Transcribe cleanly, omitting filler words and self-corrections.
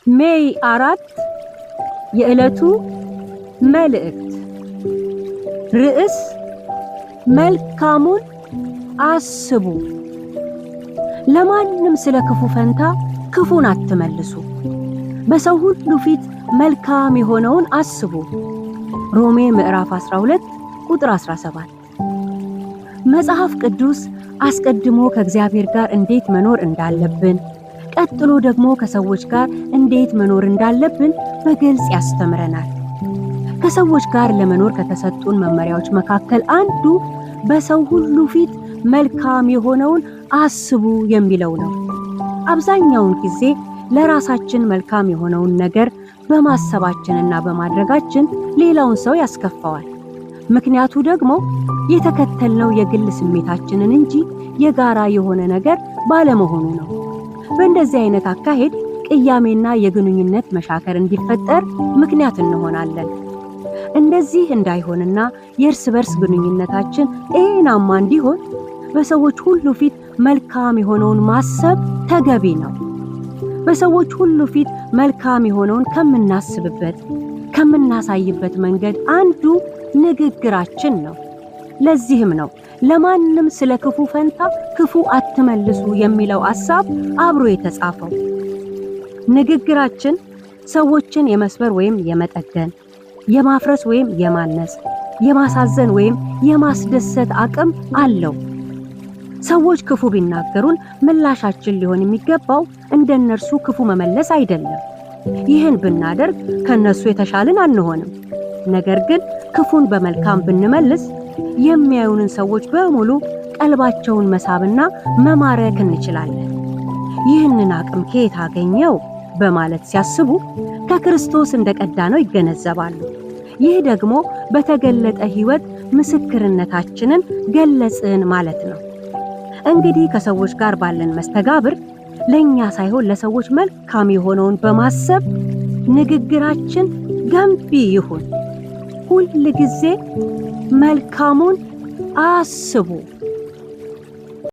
ሜይ 4 የዕለቱ መልእክት ርዕስ መልካሙን አስቡ። ለማንም ስለ ክፉ ፈንታ ክፉን አትመልሱ፣ በሰው ሁሉ ፊት መልካም የሆነውን አስቡ። ሮሜ ምዕራፍ 12 ቁጥር 17። መጽሐፍ ቅዱስ አስቀድሞ ከእግዚአብሔር ጋር እንዴት መኖር እንዳለብን፣ ቀጥሎ ደግሞ ከሰዎች ጋር እንዴት መኖር እንዳለብን በግልጽ ያስተምረናል። ከሰዎች ጋር ለመኖር ከተሰጡን መመሪያዎች መካከል አንዱ በሰው ሁሉ ፊት መልካም የሆነውን አስቡ የሚለው ነው። አብዛኛውን ጊዜ ለራሳችን መልካም የሆነውን ነገር በማሰባችንና በማድረጋችን ሌላውን ሰው ያስከፋዋል። ምክንያቱ ደግሞ የተከተልነው የግል ስሜታችንን እንጂ የጋራ የሆነ ነገር ባለመሆኑ ነው። በእንደዚህ አይነት አካሄድ ቅያሜና የግንኙነት መሻከር እንዲፈጠር ምክንያት እንሆናለን። እንደዚህ እንዳይሆንና የእርስ በርስ ግንኙነታችን ጤናማ እንዲሆን በሰዎች ሁሉ ፊት መልካም የሆነውን ማሰብ ተገቢ ነው። በሰዎች ሁሉ ፊት መልካም የሆነውን ከምናስብበት ከምናሳይበት መንገድ አንዱ ንግግራችን ነው። ለዚህም ነው ለማንም ስለ ክፉ ፈንታ ክፉ አትመልሱ የሚለው ሐሳብ አብሮ የተጻፈው። ንግግራችን ሰዎችን የመስበር ወይም የመጠገን፣ የማፍረስ ወይም የማነጽ፣ የማሳዘን ወይም የማስደሰት አቅም አለው። ሰዎች ክፉ ቢናገሩን ምላሻችን ሊሆን የሚገባው እንደነርሱ ክፉ መመለስ አይደለም። ይህን ብናደርግ ከነሱ የተሻልን አንሆንም። ነገር ግን ክፉን በመልካም ብንመልስ የሚያዩንን ሰዎች በሙሉ ቀልባቸውን መሳብና መማረክ እንችላለን። ይህንን አቅም ከየት አገኘው በማለት ሲያስቡ ከክርስቶስ እንደቀዳነው ይገነዘባሉ። ይህ ደግሞ በተገለጠ ሕይወት ምስክርነታችንን ገለጽን ማለት ነው። እንግዲህ ከሰዎች ጋር ባለን መስተጋብር ለኛ ሳይሆን ለሰዎች መልካም የሆነውን በማሰብ ንግግራችን ገንቢ ይሁን። ሁል ጊዜ መልካሙን አስቡ።